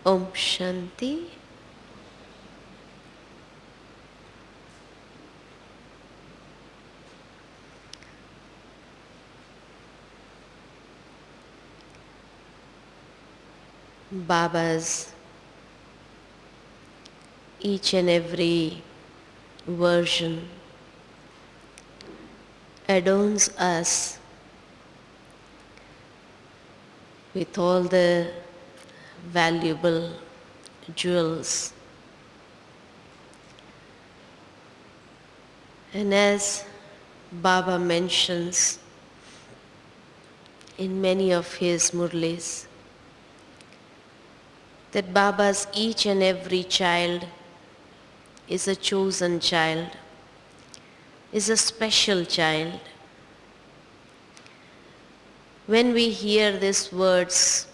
Om Shanti. Baba's each and every version adorns us with all the valuable jewels. And as Baba mentions in many of his murlis, that Baba's each and every child is a chosen child, is a special child. When we hear these words,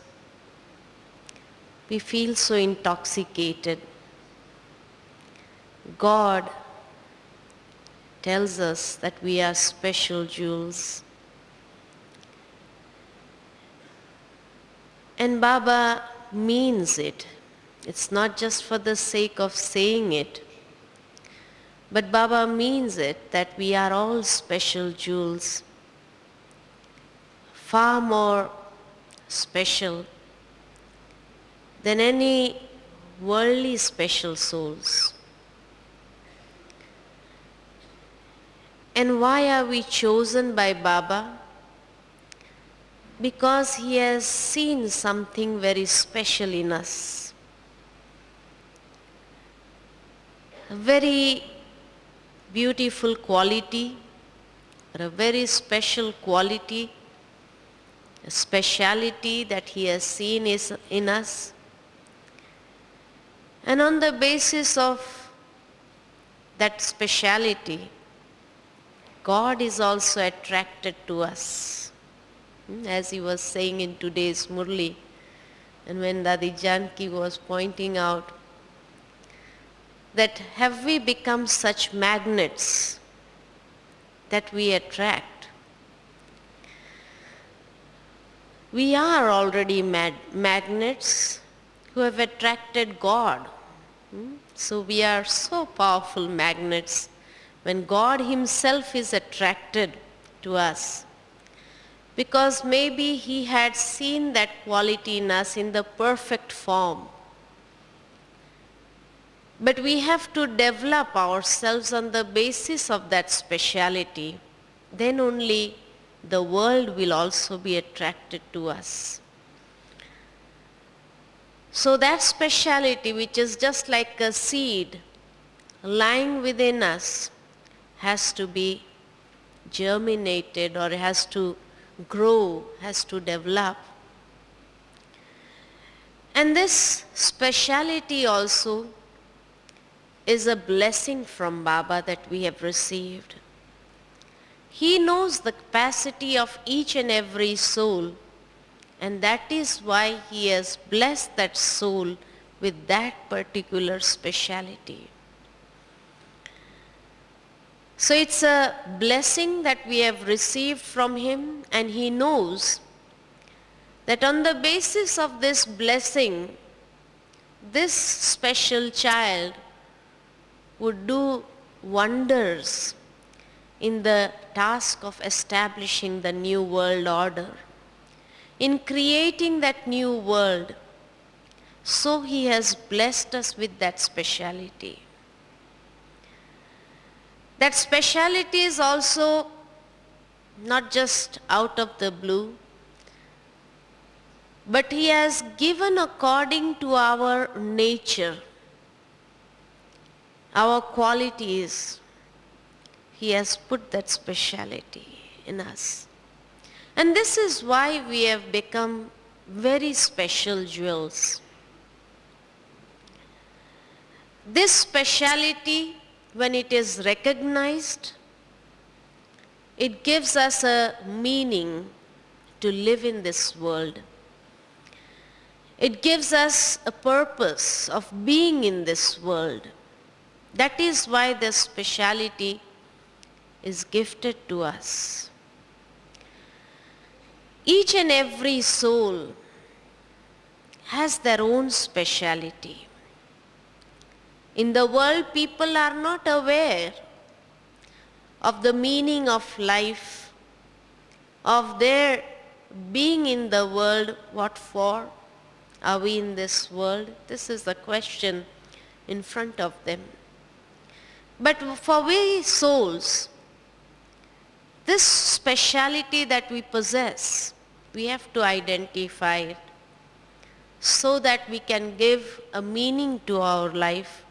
we feel so intoxicated. God tells us that we are special jewels. And Baba means it. It's not just for the sake of saying it, But Baba means it that we are all special jewels, far more special than any worldly special souls. And why are we chosen by Baba? Because he has seen something very special in us. A very beautiful quality, or a very special quality, a speciality that he has seen is in us. And on the basis of that speciality, God is also attracted to us. As he was saying in today's Murli, and when Dadi Janki was pointing out that have we become such magnets that we attract? We are already magnets who have attracted God. So we are so powerful magnets when God himself is attracted to us. Because maybe he had seen that quality in us in the perfect form. But we have to develop ourselves on the basis of that speciality. Then only the world will also be attracted to us. So that speciality, which is just like a seed lying within us, has to be germinated or has to grow, has to develop. And this speciality also is a blessing from Baba that we have received. He knows the capacity of each and every soul, and that is why he has blessed that soul with that particular speciality. So it's a blessing that we have received from him, and he knows that on the basis of this blessing, this special child would do wonders in the task of establishing the new world order, in creating that new world. So he has blessed us with that speciality. That speciality is also not just out of the blue, but he has given according to our nature, our qualities. He has put that speciality in us. And this is why we have become very special jewels. This speciality, when it is recognized, it gives us a meaning to live in this world. It gives us a purpose of being in this world. That is why the speciality is gifted to us. Each and every soul has their own speciality. In the world, people are not aware of the meaning of life, of their being in the world. What for are we in this world? This is the question in front of them. But for we souls, this speciality that we possess, we have to identify it so that we can give a meaning to our life.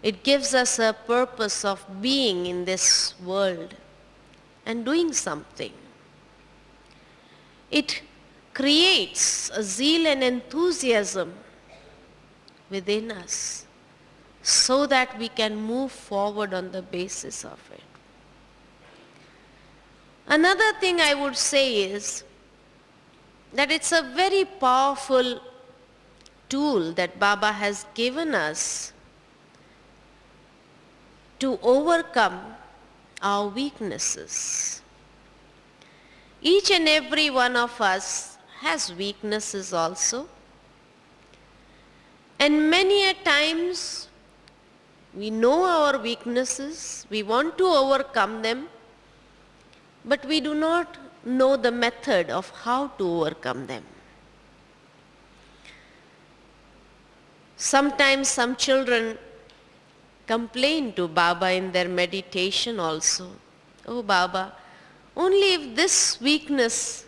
It gives us a purpose of being in this world and doing something. It creates a zeal and enthusiasm within us so that we can move forward on the basis of it. Another thing I would say is that it's a very powerful tool that Baba has given us to overcome our weaknesses. Each and every one of us has weaknesses also. And many a times We know our weaknesses, we want to overcome them, but we do not know the method of how to overcome them. Sometimes some children complain to Baba in their meditation also. Oh Baba, only if this weakness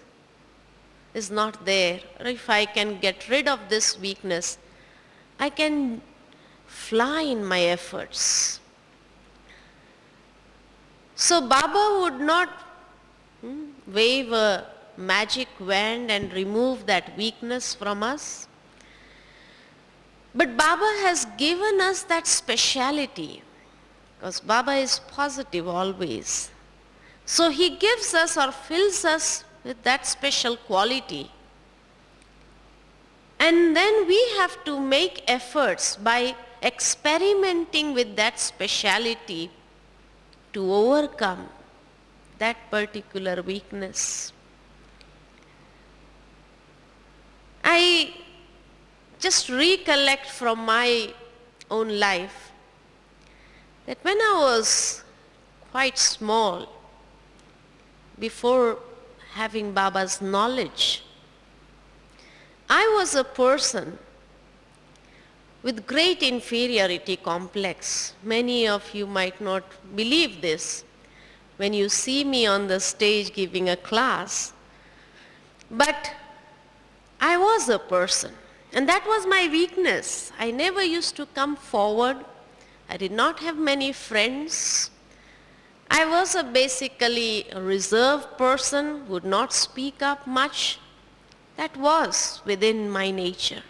is not there, or if I can get rid of this weakness, I can fly in my efforts. So Baba would not wave a magic wand and remove that weakness from us. But Baba has given us that speciality, because Baba is positive always. So he gives us or fills us with that special quality. And then we have to make efforts by experimenting with that speciality to overcome that particular weakness. I just recollect from my own life that when I was quite small, before having Baba's knowledge, I was a person with great inferiority complex. Many of you might not believe this when you see me on the stage giving a class, but I was a person, and that was my weakness. I never used to come forward. I did not have many friends. I was basically a reserved person, would not speak up much. That was within my nature.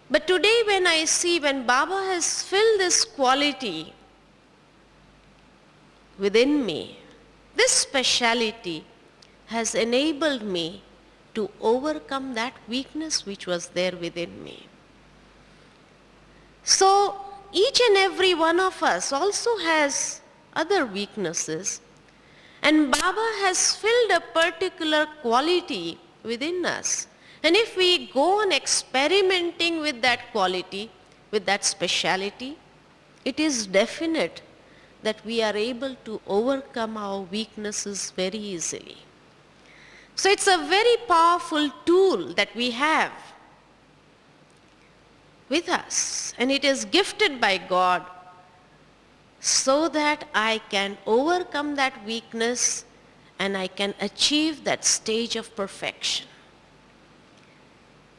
But today when I see, when Baba has filled this quality within me, this speciality has enabled me to overcome that weakness which was there within me. So each and every one of us also has other weaknesses, and Baba has filled a particular quality within us. And if we go on experimenting with that quality, with that speciality, it is definite that we are able to overcome our weaknesses very easily. So it's a very powerful tool that we have with us, and it is gifted by God so that I can overcome that weakness and I can achieve that stage of perfection.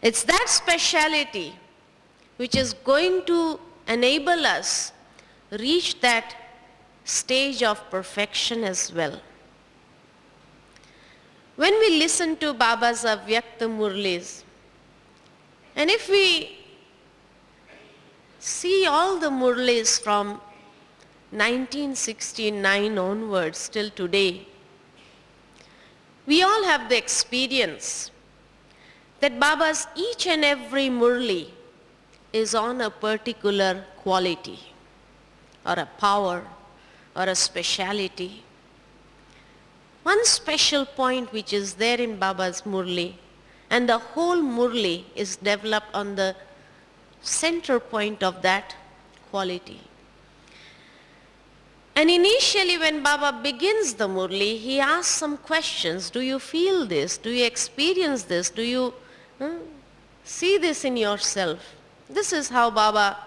It's that speciality which is going to enable us reach that stage of perfection as well. When we listen to Baba's Avyakta Murlis, and if we see all the Murlis from 1969 onwards till today, we all have the experience that Baba's each and every Murli is on a particular quality or a power or a speciality. One special point which is there in Baba's Murli, and the whole Murli is developed on the center point of that quality. And initially when Baba begins the Murli, he asks some questions. Do you feel this? Do you experience this? Do you see this in yourself? This is how Baba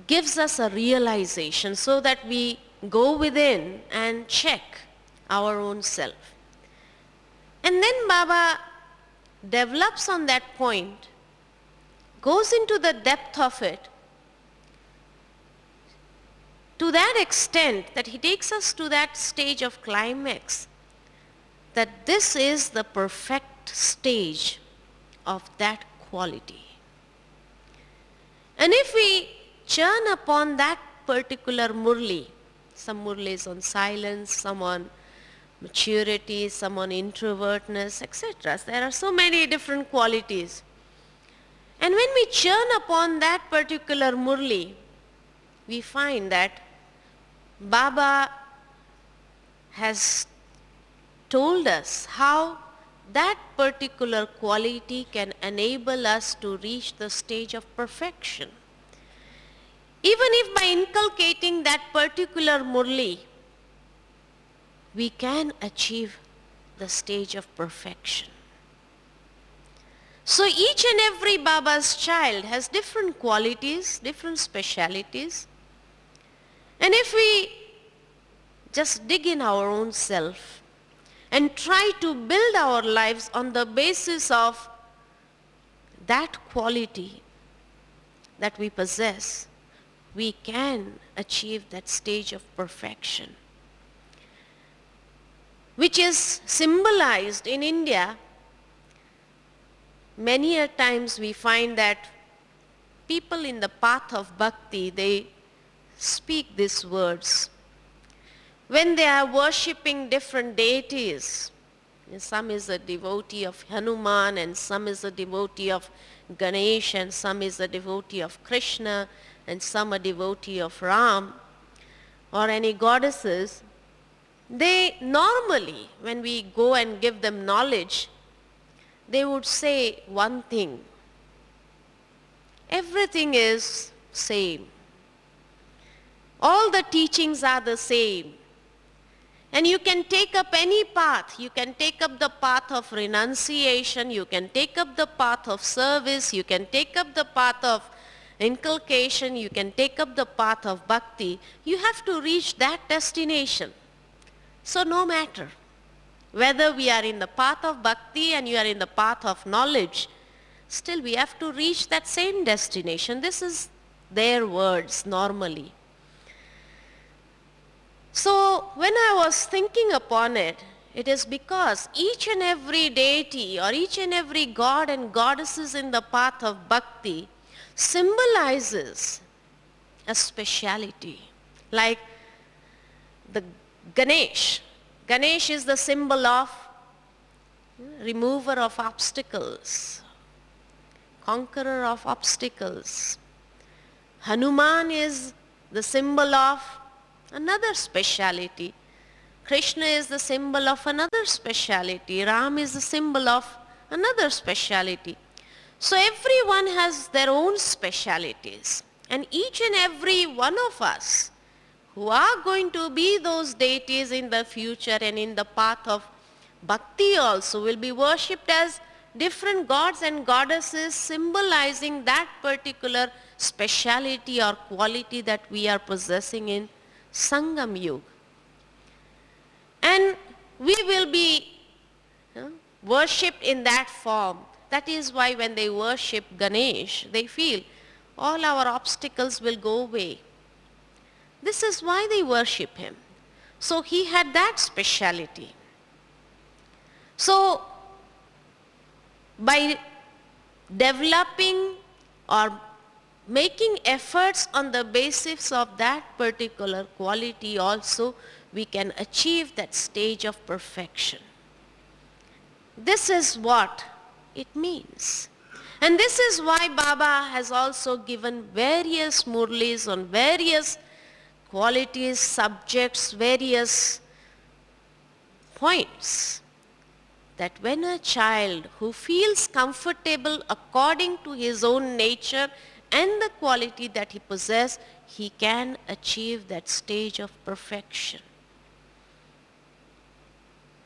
gives us a realization so that we go within and check our own self. And then Baba develops on that point, goes into the depth of it, to that extent that he takes us to that stage of climax, that this is the perfect stage of that quality. And if we churn upon that particular Murli, some Murlis on silence, some on maturity, some on introvertness, etc. There are so many different qualities. And when we churn upon that particular Murli, we find that Baba has told us how that particular quality can enable us to reach the stage of perfection. Even if by inculcating that particular murli, we can achieve the stage of perfection. So each and every Baba's child has different qualities, different specialities. And if we just dig in our own self and try to build our lives on the basis of that quality that we possess, we can achieve that stage of perfection, which is symbolized in India. Many a times we find that people in the path of bhakti, they speak these words. When they are worshipping different deities, some is a devotee of Hanuman, and some is a devotee of Ganesh, and some is a devotee of Krishna, and some a devotee of Ram, or any goddesses, they normally, when we go and give them knowledge, they would say one thing: everything is same. All the teachings are the same. And you can take up any path. You can take up the path of renunciation. You can take up the path of service. You can take up the path of inculcation. You can take up the path of bhakti. You have to reach that destination. So no matter whether we are in the path of bhakti and you are in the path of knowledge, still we have to reach that same destination. This is their words normally. So when I was thinking upon it, it is because each and every deity or each and every god and goddesses in the path of bhakti symbolizes a speciality. Like the Ganesh. Ganesh is the symbol of remover of obstacles, conqueror of obstacles. Hanuman is the symbol of another speciality. Krishna is the symbol of another speciality. Ram is the symbol of another speciality. So everyone has their own specialities. And each and every one of us who are going to be those deities in the future and in the path of bhakti also will be worshipped as different gods and goddesses, symbolizing that particular speciality or quality that we are possessing in Sangam Yuga. And we will be worshipped in that form. That is why when they worship Ganesh, they feel all our obstacles will go away. This is why they worship him. So he had that speciality. So by developing or making efforts on the basis of that particular quality also, we can achieve that stage of perfection. This is what it means. And this is why Baba has also given various murlis on various qualities, subjects, various points. That when a child who feels comfortable according to his own nature and the quality that he possesses, he can achieve that stage of perfection.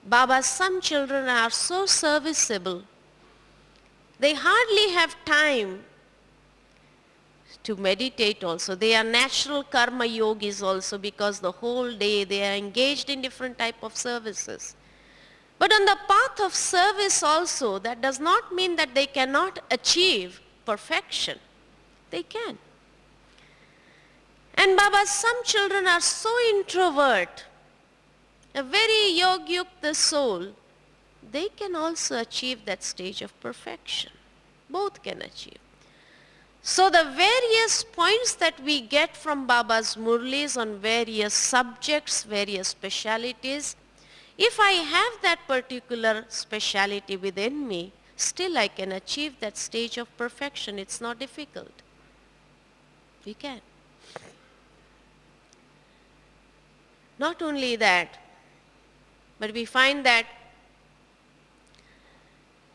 Baba, some children are so serviceable, they hardly have time to meditate also. They are natural karma yogis also, because the whole day they are engaged in different type of services. But on the path of service also, that does not mean that they cannot achieve perfection. They can. And Baba, some children are so introvert, a very yogyukta soul, they can also achieve that stage of perfection. Both can achieve. So the various points that we get from Baba's murlis on various subjects, various specialities, if I have that particular speciality within me, still I can achieve that stage of perfection. It's not difficult. We can. Not only that, but we find that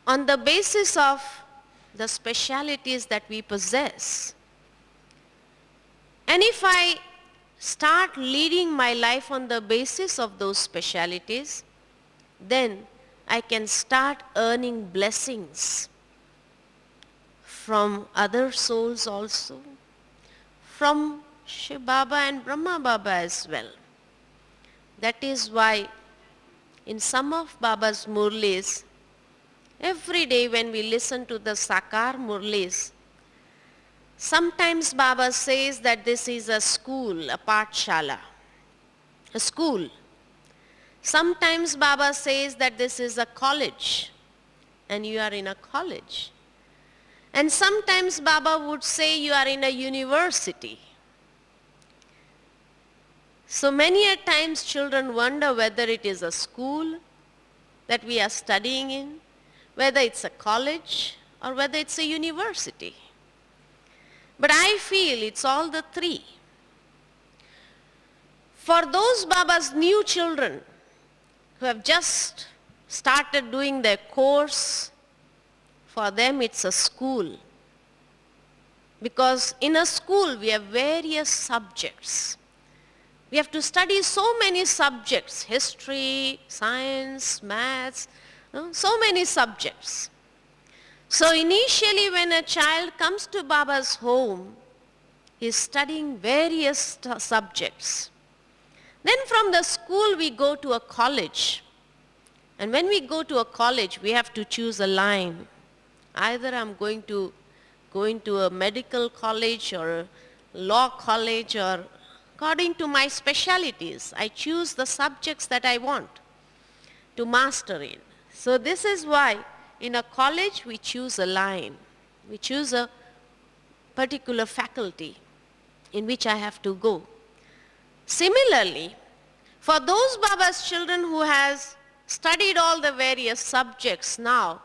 on the basis of the specialities that we possess, And if I start leading my life on the basis of those specialities, then I can start earning blessings from other souls also, from Shiva Baba and Brahma Baba as well. That is why in some of Baba's Murlis, every day when we listen to the Sakar Murlis, sometimes Baba says that this is a school, a Pathshala, a school. Sometimes Baba says that this is a college and you are in a college. And sometimes Baba would say you are in a university. So many a times children wonder whether it is a school that we are studying in, whether it's a college or whether it's a university. But I feel it's all the three. For those Baba's new children who have just started doing their course, for them it's a school. Because in a school we have various subjects. We have to study so many subjects, history, science, maths, so many subjects. So initially when a child comes to Baba's home, he is studying various subjects. Then from the school we go to a college. And when we go to a college, we have to choose a line. Either I'm going to go into a medical college or a law college, or according to my specialities, I choose the subjects that I want to master in. So this is why in a college we choose a line. We choose a particular faculty in which I have to go. Similarly, for those Baba's children who has studied all the various subjects now,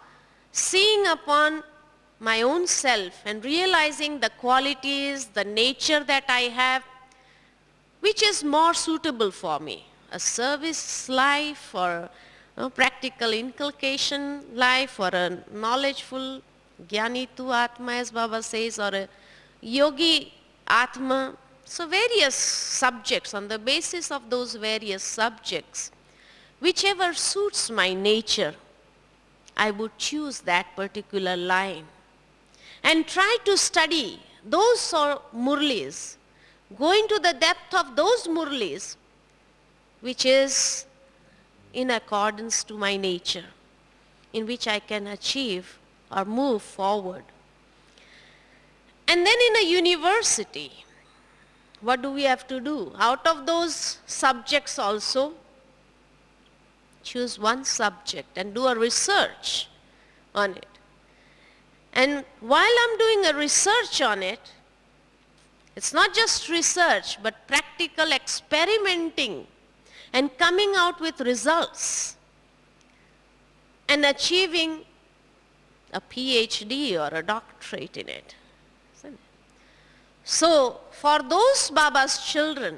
seeing upon my own self and realizing the qualities, the nature that I have, which is more suitable for me, a service life or a practical inculcation life, or a knowledgeful Jnani tu Atma, as Baba says, or a yogi Atma. So various subjects, on the basis of those various subjects, whichever suits my nature, I would choose that particular line and try to study those murlis, going to the depth of those murlis, which is in accordance to my nature, in which I can achieve or move forward. And then in a university, what do we have to do? Out of those subjects also, choose one subject and do a research on it. And while I'm doing a research on it, it's not just research, but practical experimenting and coming out with results and achieving a PhD or a doctorate in it. So for those Baba's children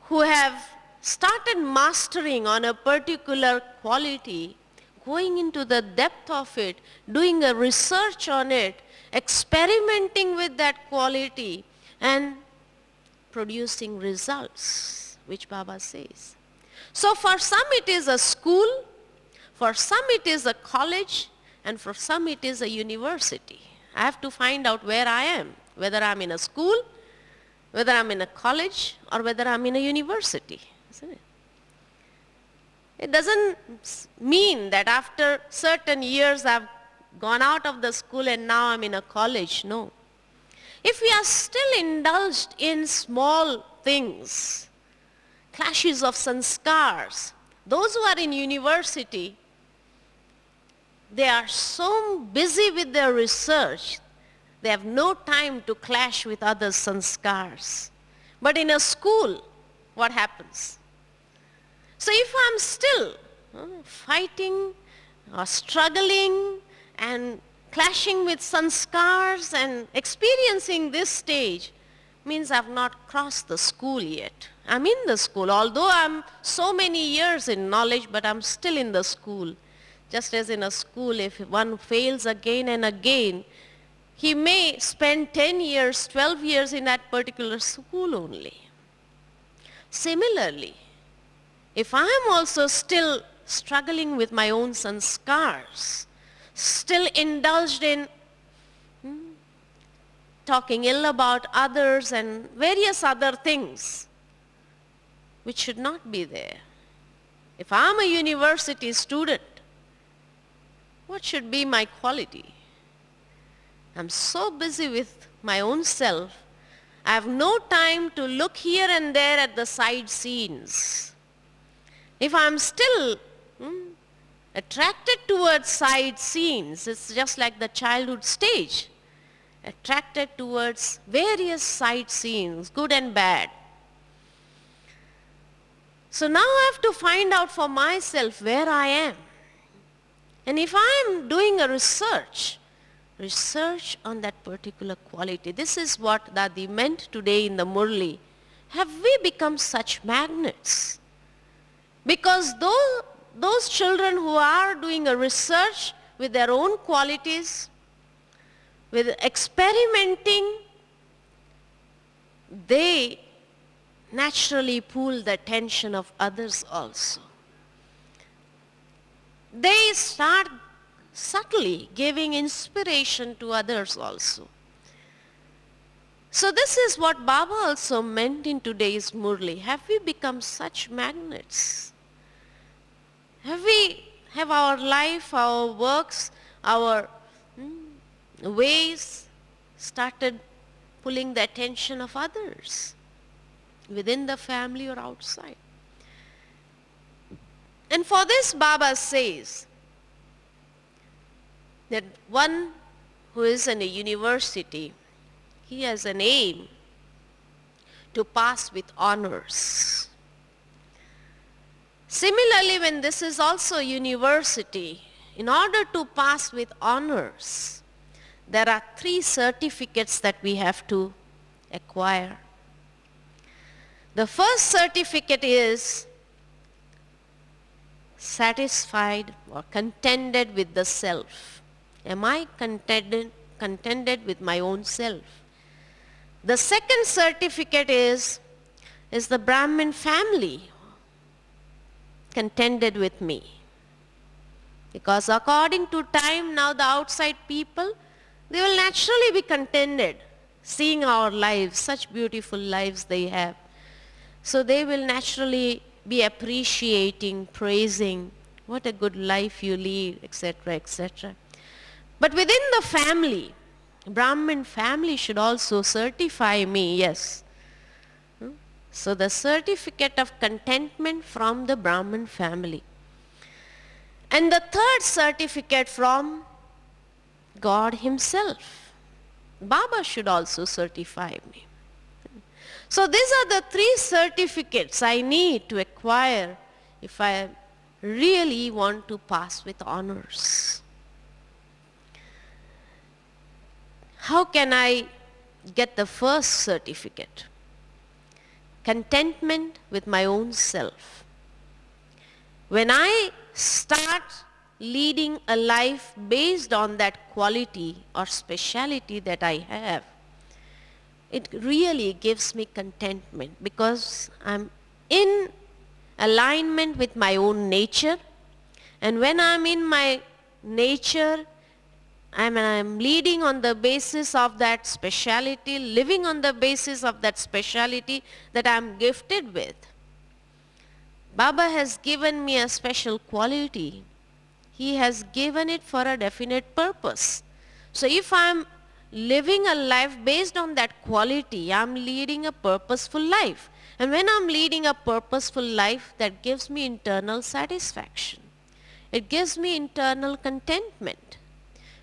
who have started mastering on a particular quality, going into the depth of it, doing a research on it, experimenting with that quality and producing results, which Baba says. So for some it is a school, for some it is a college, and for some it is a university. I have to find out where I am, whether I'm in a school, whether I'm in a college, or whether I'm in a university, isn't it? It doesn't mean that after certain years I've gone out of the school and now I'm in a college. No. If we are still indulged in small things, clashes of sanskars, those who are in university, they are so busy with their research, they have no time to clash with other sanskars. But in a school, what happens? So if I'm still fighting or struggling and clashing with sanskars and experiencing this stage, means I've not crossed the school yet. I'm in the school, although I'm so many years in knowledge, but I'm still in the school. Just as in a school, if one fails again and again, he may spend 10 years, 12 years in that particular school only. Similarly, if I am also still struggling with my own sanskars, still indulged in talking ill about others and various other things which should not be there. If I am a university student, what should be my quality? I'm so busy with my own self, I have no time to look here and there at the side scenes. If I'm still attracted towards side scenes, it's just like the childhood stage, attracted towards various side scenes, good and bad. So now I have to find out for myself where I am. And if I am doing a research on that particular quality, this is what Dadi meant today in the Murli. Have we become such magnets? Because those children who are doing a research with their own qualities, with experimenting, they naturally pull the attention of others also. They start subtly giving inspiration to others also. So this is what Baba also meant in today's Murli. Have we become such magnets? Have our life, our works, our ways started pulling the attention of others within the family or outside? And for this Baba says that one who is in a university, he has an aim to pass with honors. Similarly, when this is also university, in order to pass with honors, there are 3 certificates that we have to acquire. The first certificate is satisfied or contented with the self. Am I contented with my own self? The second certificate is the Brahmin family contented with me? Because according to time, now the outside people, they will naturally be contented seeing our lives, such beautiful lives they have. So they will naturally be appreciating, praising, what a good life you lead, etc., etc. But within the family, Brahmin family should also certify me, yes. So the certificate of contentment from the Brahmin family. And the third certificate from God himself. Baba should also certify me. So these are the 3 certificates I need to acquire if I really want to pass with honors. How can I get the first certificate? Contentment with my own self. When I start leading a life based on that quality or speciality that I have, it really gives me contentment because I'm in alignment with my own nature. And when I'm in my nature, I'm leading on the basis of that speciality, living on the basis of that speciality that I'm gifted with. Baba has given me a special quality. He has given it for a definite purpose. So if I'm living a life based on that quality, I'm leading a purposeful life. And when I'm leading a purposeful life, that gives me internal satisfaction. It gives me internal contentment.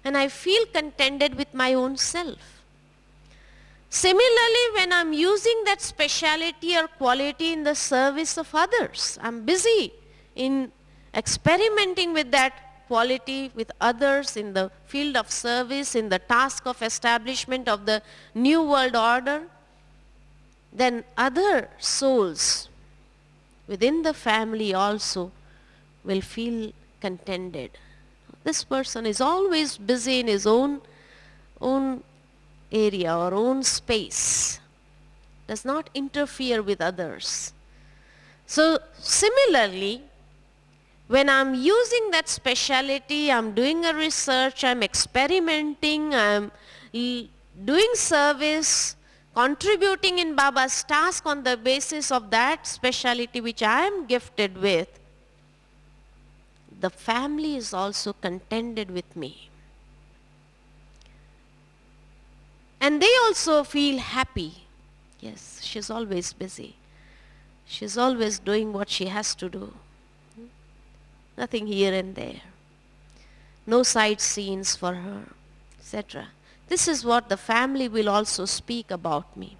And I feel contented with my own self. Similarly, when I'm using that speciality or quality in the service of others, I'm busy in experimenting with that quality with others in the field of service, in the task of establishment of the new world order, then other souls within the family also will feel contented. This person is always busy in his own own area or own space, does not interfere with others. So similarly, when I'm using that speciality, I'm doing a research, I'm experimenting, I'm doing service, contributing in Baba's task on the basis of that speciality which I am gifted with, the family is also contented with me. And they also feel happy. Yes, she's always busy. She's always doing what she has to do. Nothing here and there. No sightseeings for her, etc. This is what the family will also speak about me.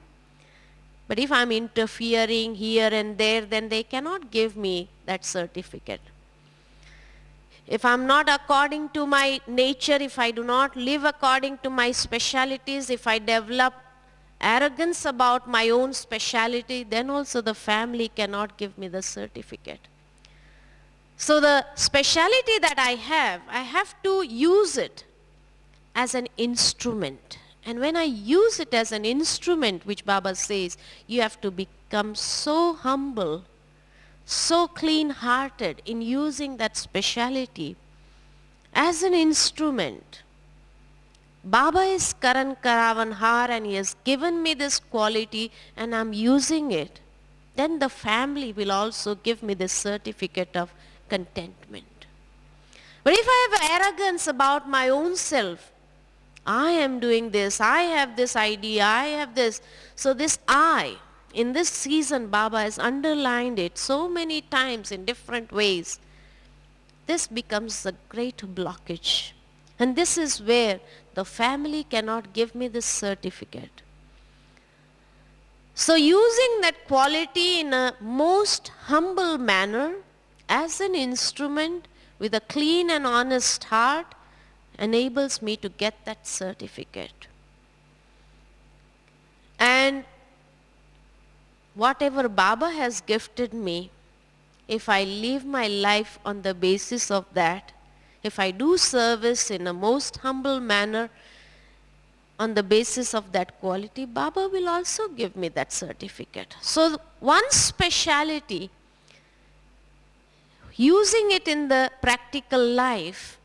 But if I'm interfering here and there, then they cannot give me that certificate. If I'm not according to my nature, if I do not live according to my specialities, if I develop arrogance about my own speciality, then also the family cannot give me the certificate. So the speciality that I have to use it as an instrument. And when I use it as an instrument, which Baba says, you have to become so humble, so clean-hearted in using that speciality as an instrument. Baba is Karan Karavanhar and he has given me this quality and I'm using it. Then the family will also give me this certificate of contentment. But if I have arrogance about my own self, I am doing this, I have this idea, I have this. So this I, in this season, Baba has underlined it so many times in different ways. This becomes a great blockage. And this is where the family cannot give me this certificate. So using that quality in a most humble manner as an instrument with a clean and honest heart enables me to get that certificate. And whatever Baba has gifted me, if I live my life on the basis of that, if I do service in a most humble manner on the basis of that quality, Baba will also give me that certificate. So one speciality, using it in the practical life,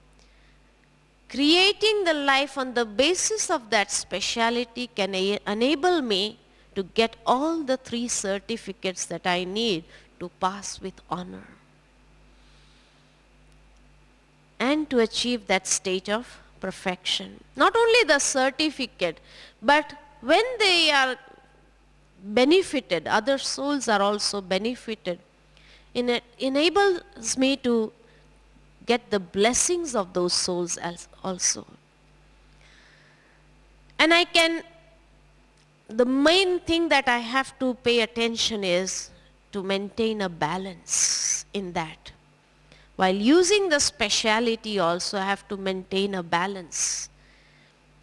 creating the life on the basis of that speciality can enable me to get all the 3 certificates that I need to pass with honor and to achieve that state of perfection. Not only the certificate, but when they are benefited, other souls are also benefited. It enables me to get the blessings of those souls also. And the main thing that I have to pay attention is to maintain a balance in that. While using the speciality also, I have to maintain a balance.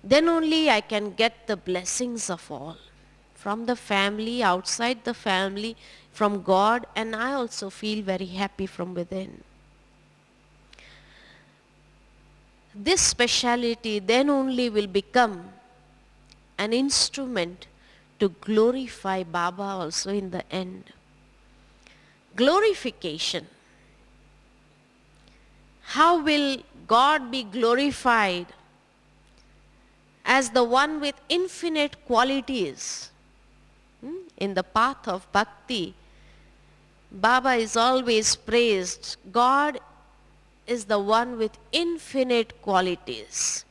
Then only I can get the blessings of all. From the family, outside the family, from God, and I also feel very happy from within. This speciality then only will become an instrument to glorify Baba also in the end. Glorification. How will God be glorified as the one with infinite qualities? In the path of bhakti, Baba is always praised. God is the one with infinite qualities.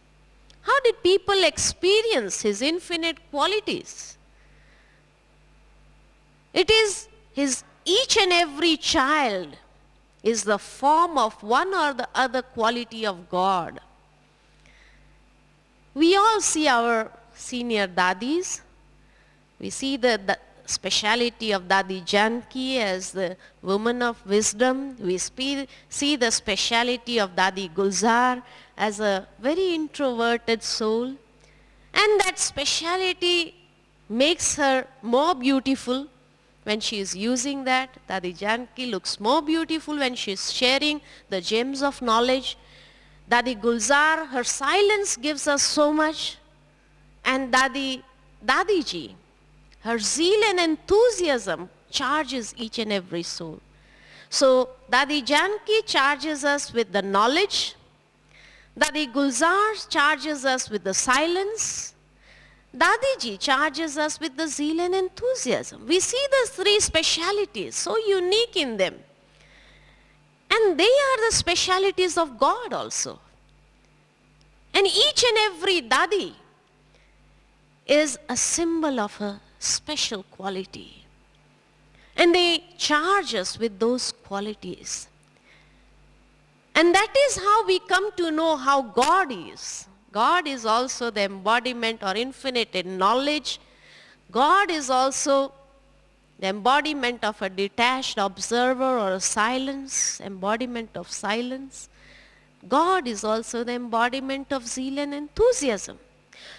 How did people experience his infinite qualities? It is each and every child is the form of one or the other quality of God. We all see our senior dadis. We see the speciality of Dadi Janki as the woman of wisdom. We see the speciality of Dadi Gulzar as a very introverted soul. And that speciality makes her more beautiful when she is using that. Dadi Janki looks more beautiful when she is sharing the gems of knowledge. Dadi Gulzar, her silence gives us so much. and Dadiji, her zeal and enthusiasm charges each and every soul. So Dadi Janki charges us with the knowledge. Dadi Gulzar charges us with the silence. Dadiji charges us with the zeal and enthusiasm. We see the three specialities, so unique in them. And they are the specialities of God also. And each and every Dadi is a symbol of a special quality. And they charge us with those qualities. And that is how we come to know how God is. God is also the embodiment or infinite in knowledge. God is also the embodiment of a detached observer or a silence, embodiment of silence. God is also the embodiment of zeal and enthusiasm.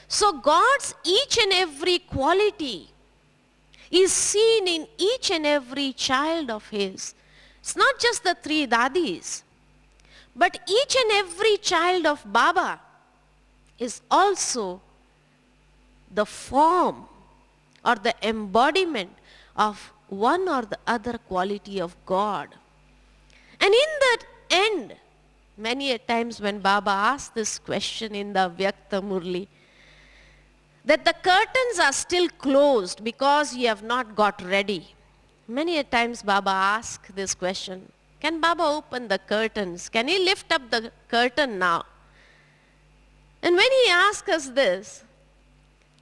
So God's each and every quality is seen in each and every child of His. It's not just the three Dadis, but each and every child of Baba is also the form or the embodiment of one or the other quality of God. And in that end, many a times when Baba asked this question in the Vyakta Murli, that the curtains are still closed because you have not got ready. Many a times Baba asked this question, can Baba open the curtains? Can he lift up the curtain now? And when he asks us this,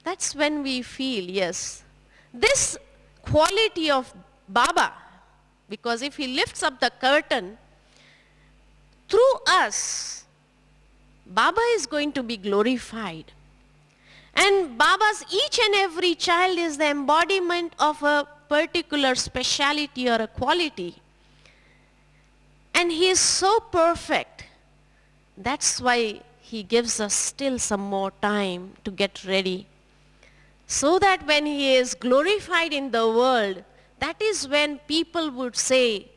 that's when we feel, yes, this quality of Baba, because if he lifts up the curtain, through us, Baba is going to be glorified. And Baba's each and every child is the embodiment of a particular speciality or a quality. And he is so perfect. That's why he gives us still some more time to get ready. So that when he is glorified in the world, that is when people would say,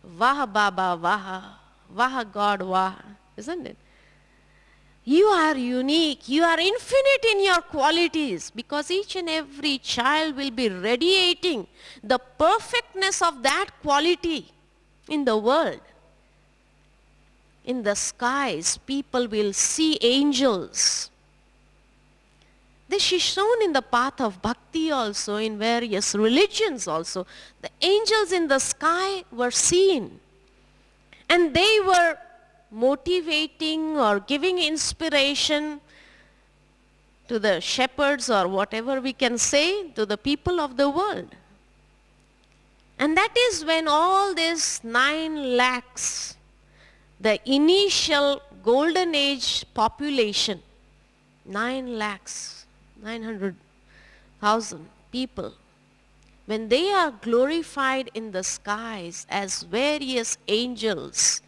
Vah Baba, Vah, Vah God, Vah, isn't it? You are unique, you are infinite in your qualities, because each and every child will be radiating the perfectness of that quality in the world. In the skies, people will see angels. This is shown in the path of bhakti also, in various religions also. The angels in the sky were seen, and they were motivating or giving inspiration to the shepherds, or whatever we can say, to the people of the world. And that is when all this 9 lakhs, the initial golden age population, 9 lakhs, 900,000 people, when they are glorified in the skies as various angels,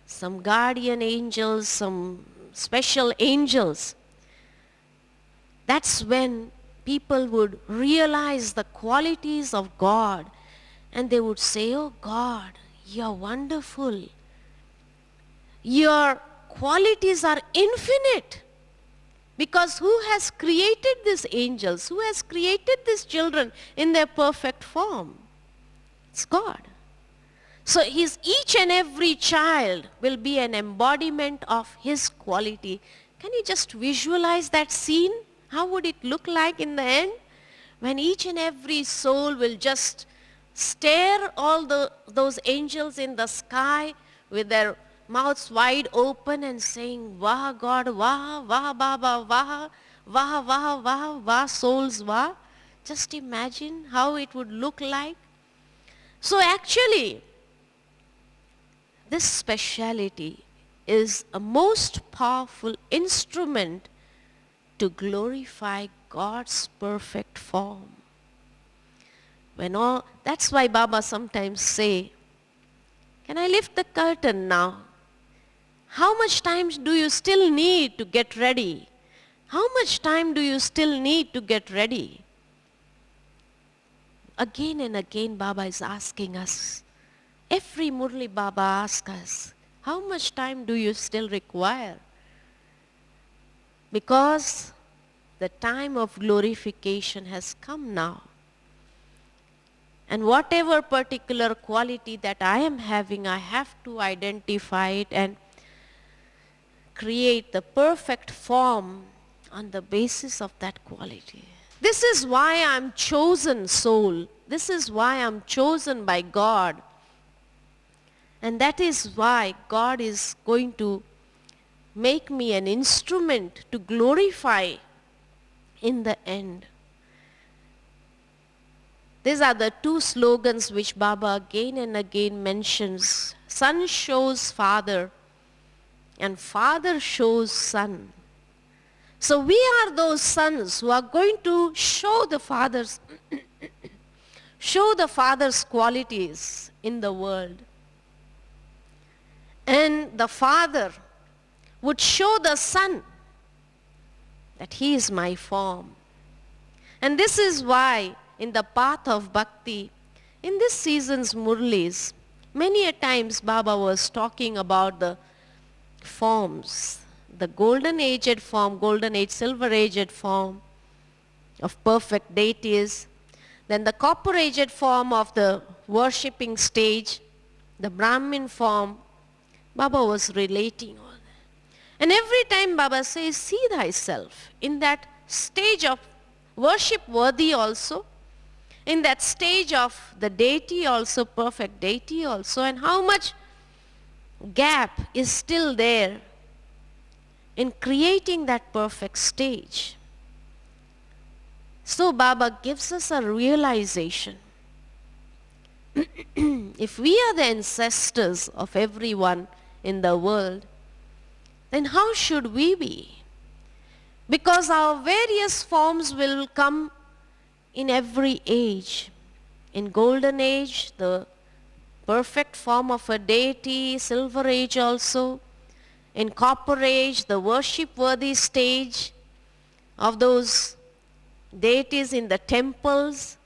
some guardian angels, some special angels, that's when people would realize the qualities of God, and they would say, oh God, you're wonderful. Your qualities are infinite. Because who has created these angels? Who has created these children in their perfect form? It's God. So each and every child will be an embodiment of his quality. Can you just visualize that scene? How would it look like in the end? When each and every soul will just stare all those angels in the sky with their mouths wide open and saying, Vah God, Vah, Vah Baba, Vah, Vah, Vah, Vah, Vah souls, Vah. Just imagine how it would look like. So actually, this speciality is a most powerful instrument to glorify God's perfect form. That's why Baba sometimes say, can I lift the curtain now? How much time do you still need to get ready? How much time do you still need to get ready? Again and again Baba is asking us. Every Murli Baba asks us, how much time do you still require? Because the time of glorification has come now. And whatever particular quality that I am having, I have to identify it and create the perfect form on the basis of that quality. This is why I'm chosen soul. This is why I'm chosen by God. And that is why God is going to make me an instrument to glorify in the end. These are the two slogans which Baba again and again mentions. Son shows father and father shows son. So we are those sons who are going to show the father's qualities in the world. And the father would show the son that he is my form. And this is why in the path of bhakti, in this season's murlis, many a times Baba was talking about the forms, the golden aged form, golden age, silver aged form of perfect deities, then the copper aged form of the worshipping stage, the Brahmin form. Baba was relating all that. And every time Baba says, see thyself in that stage of worship worthy also, in that stage of the deity also, perfect deity also, and how much gap is still there in creating that perfect stage. So Baba gives us a realization. If we are the ancestors of everyone in the world, then how should we be? Because our various forms will come in every age. In golden age, the perfect form of a deity, silver age also. In copper age, the worship-worthy stage of those deities in the temples.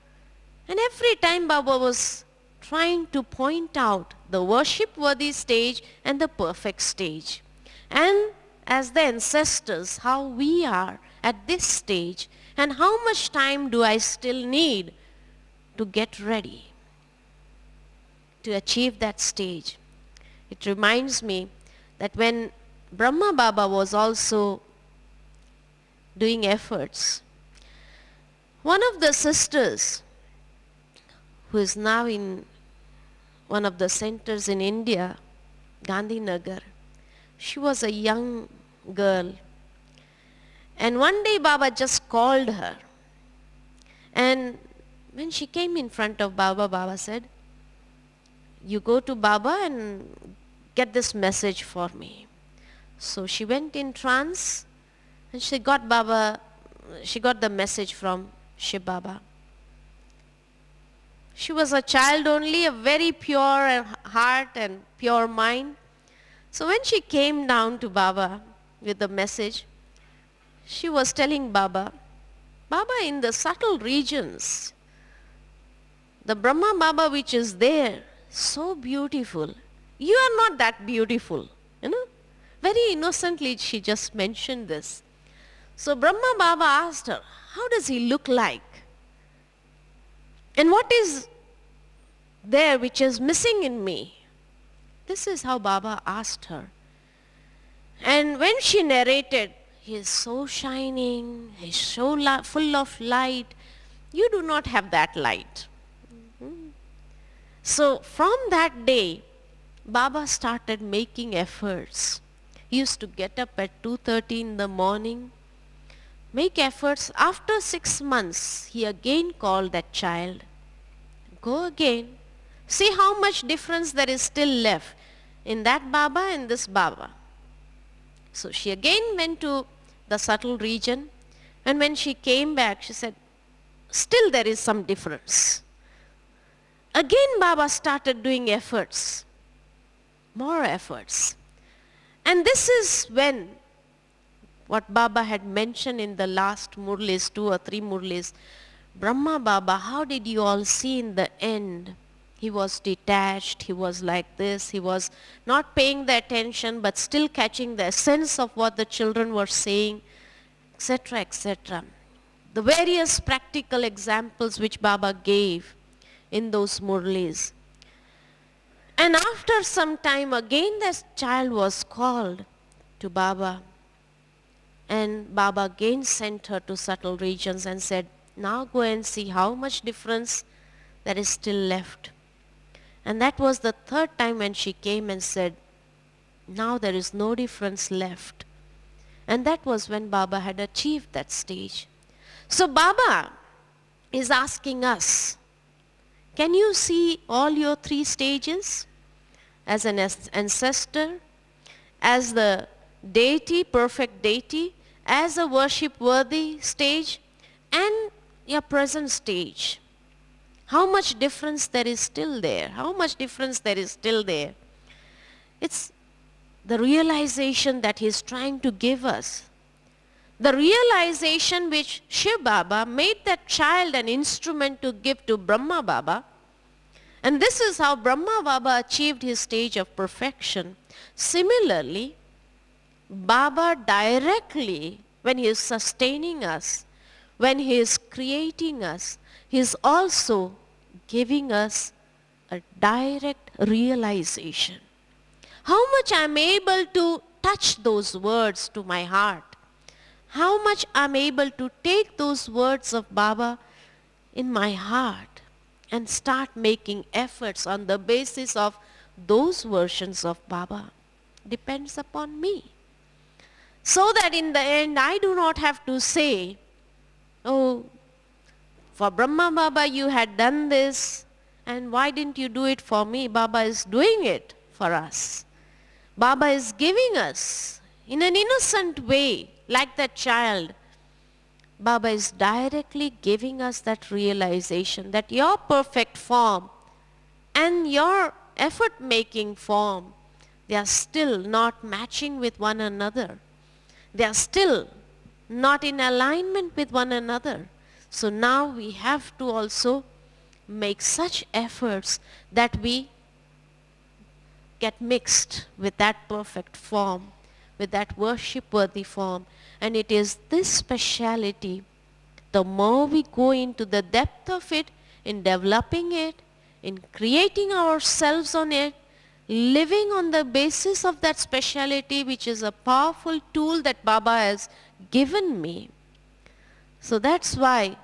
And every time Baba was trying to point out the worship-worthy stage and the perfect stage. And as the ancestors, how we are at this stage and how much time do I still need to get ready to achieve that stage. It reminds me that when Brahma Baba was also doing efforts, one of the sisters who is now in one of the centers in India, Gandhinagar, she was a young girl. And one day Baba just called her. And when she came in front of Baba, Baba said, you go to Baba and get this message for me. So she went in trance and she got the message from Shiv Baba. She was a child only, a very pure heart and pure mind. So when she came down to Baba with the message, she was telling Baba, Baba, in the subtle regions, the Brahma Baba which is there, so beautiful. You are not that beautiful, Very innocently she just mentioned this. So Brahma Baba asked her, how does he look like? And what is there which is missing in me? This is how Baba asked her. And when she narrated, he is so shining, he is so full of light. You do not have that light. So from that day, Baba started making efforts. He used to get up at 2:30 in the morning, make efforts. After 6 months, he again called that child. Go again. See how much difference there is still left in that Baba and this Baba. So she again went to the subtle region, and when she came back, she said, still there is some difference. Again Baba started doing efforts, more efforts. And this is when what Baba had mentioned in the last Murlis, 2 or 3 Murlis, Brahma Baba, how did you all see in the end? He was detached, he was like this, he was not paying the attention but still catching the essence of what the children were saying, etc., etc. The various practical examples which Baba gave in those murlis. And after some time again this child was called to Baba, and Baba again sent her to subtle regions and said, now go and see how much difference there is still left. And that was the third time when she came and said, now there is no difference left. And that was when Baba had achieved that stage. So Baba is asking us, can you see all your three stages? As an ancestor, as the deity, perfect deity, as a worship-worthy stage, and your present stage. How much difference there is still there? How much difference there is still there? It's the realization that he is trying to give us. The realization which Shiv Baba made that child an instrument to give to Brahma Baba. And this is how Brahma Baba achieved his stage of perfection. Similarly, Baba directly, when he is sustaining us, when he is creating us, he is also giving us a direct realization. How much I am able to touch those words to my heart. How much I am able to take those words of Baba in my heart and start making efforts on the basis of those versions of Baba depends upon me. So that in the end I do not have to say, oh, for Brahma Baba you had done this, and why didn't you do it for me? Baba is doing it for us. Baba is giving us in an innocent way, like that child. Baba is directly giving us that realization that your perfect form and your effort-making form, they are still not matching with one another. They are still not in alignment with one another. So now we have to also make such efforts that we get mixed with that perfect form, with that worship-worthy form. And it is this speciality, the more we go into the depth of it, in developing it, in creating ourselves on it, living on the basis of that speciality, which is a powerful tool that Baba has given me. So that's why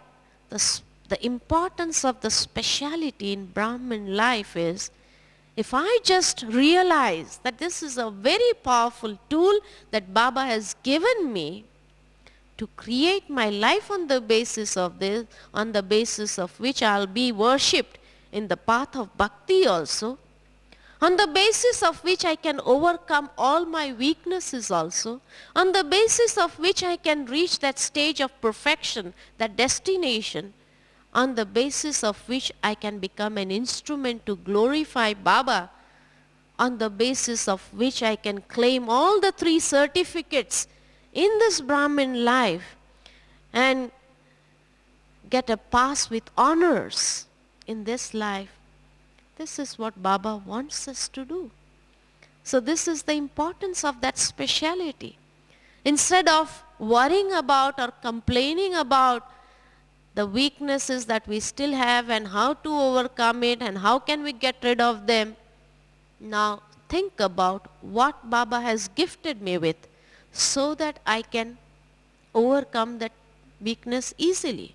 the importance of the speciality in Brahmin life is, if I just realize that this is a very powerful tool that Baba has given me to create my life on the basis of this, on the basis of which I'll be worshipped in the path of bhakti also, on the basis of which I can overcome all my weaknesses also, on the basis of which I can reach that stage of perfection, that destination, on the basis of which I can become an instrument to glorify Baba, on the basis of which I can claim all the three certificates in this Brahmin life and get a pass with honors in this life. This is what Baba wants us to do. So this is the importance of that speciality. Instead of worrying about or complaining about the weaknesses that we still have and how to overcome it and how can we get rid of them, now think about what Baba has gifted me with so that I can overcome that weakness easily.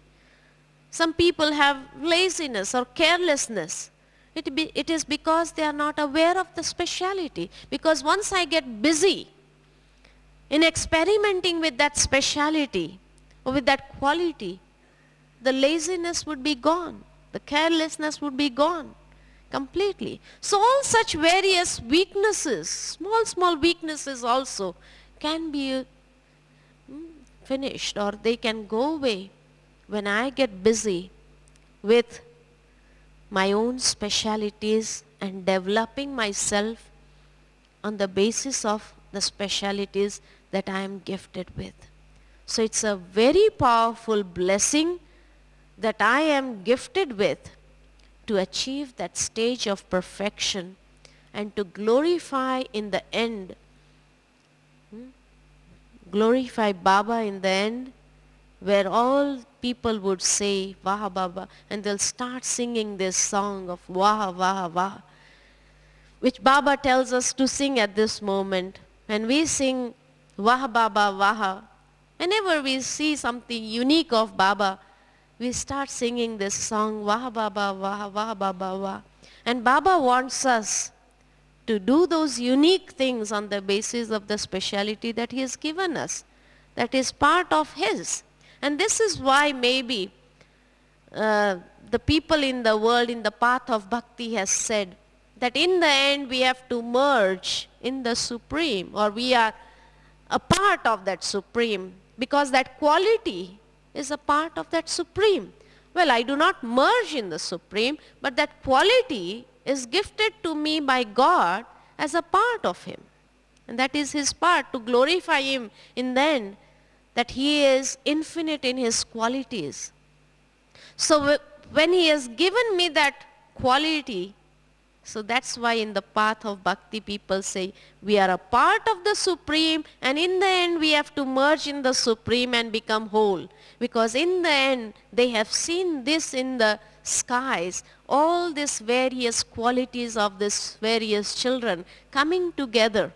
Some people have laziness or carelessness. It is because they are not aware of the speciality. Because once I get busy in experimenting with that speciality or with that quality, the laziness would be gone. The carelessness would be gone completely. So all such various weaknesses, small weaknesses also can be finished, or they can go away when I get busy with my own specialities and developing myself on the basis of the specialities that I am gifted with. So it's a very powerful blessing that I am gifted with to achieve that stage of perfection and to glorify in the end glorify Baba in the end, where all people would say, Wah Baba, and they'll start singing this song of Wah, Wah, Wah, which Baba tells us to sing at this moment. When we sing Wah Baba, Wah, whenever we see something unique of Baba, we start singing this song, Wah Baba, Wah, Wah Baba, Wah. And Baba wants us to do those unique things on the basis of the speciality that he has given us. That is part of his. And this is why maybe the people in the world in the path of bhakti has said that in the end we have to merge in the Supreme, or we are a part of that Supreme, because that quality is a part of that Supreme. Well, I do not merge in the Supreme, but that quality is gifted to me by God as a part of him. And that is his part, to glorify him in the end, that he is infinite in his qualities. So when he has given me that quality, so that's why in the path of bhakti people say, we are a part of the Supreme, and in the end we have to merge in the Supreme and become whole. Because in the end they have seen this in the skies, all these various qualities of these various children coming together.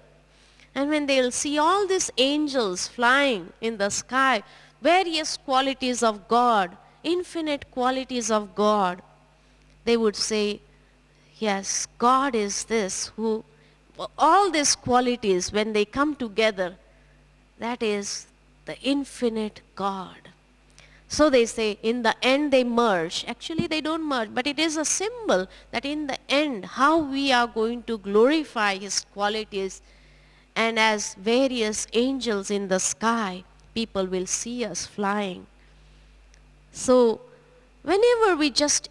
And when they'll see all these angels flying in the sky, various qualities of God, infinite qualities of God, they would say, yes, God is this, who, all these qualities, when they come together, that is the infinite God. So they say, in the end they merge. Actually they don't merge, but it is a symbol that in the end, how we are going to glorify his qualities. And as various angels in the sky, people will see us flying. So whenever we just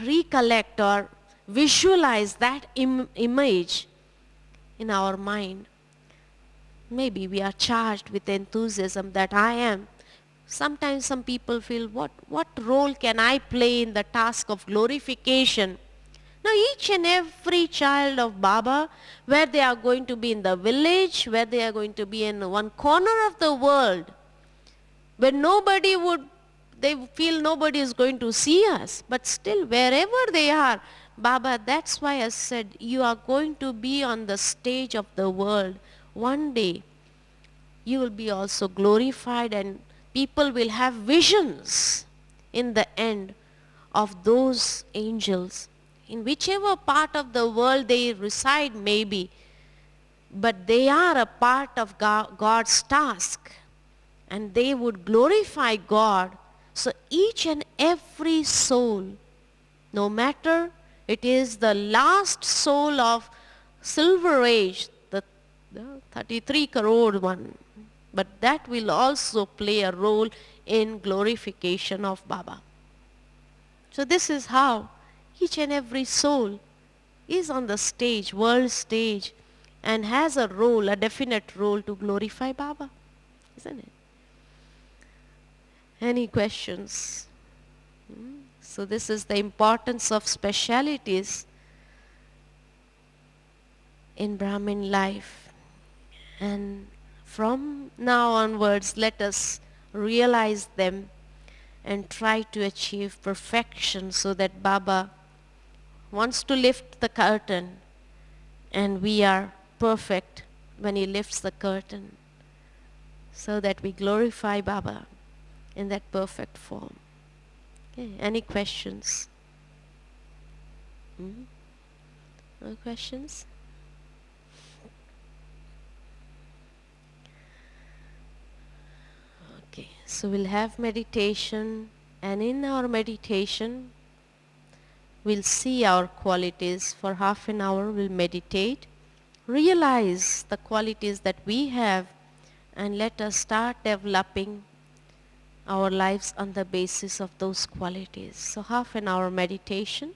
recollect or visualize that image in our mind, maybe we are charged with enthusiasm that I am. Sometimes some people feel, what role can I play in the task of glorification? Now each and every child of Baba, where they are going to be in the village, where they are going to be in one corner of the world, where they feel nobody is going to see us, but still wherever they are, Baba, that's why I said, you are going to be on the stage of the world. One day, you will be also glorified, and people will have visions in the end of those angels, in whichever part of the world they reside maybe, but they are a part of God's task, and they would glorify God. So each and every soul, no matter it is the last soul of Silver Age, the 33 crore one, but that will also play a role in glorification of Baba. So this is how each and every soul is on the stage, world stage, and has a role, a definite role to glorify Baba, isn't it? Any questions? So this is the importance of specialities in Brahmin life. And from now onwards, let us realize them and try to achieve perfection, so that Baba wants to lift the curtain and we are perfect when he lifts the curtain, so that we glorify Baba in that perfect form. Okay. Any questions? No questions? Okay, so we'll have meditation, and in our meditation we'll see our qualities. For half an hour we'll meditate, realize the qualities that we have, and let us start developing our lives on the basis of those qualities. So half an hour meditation.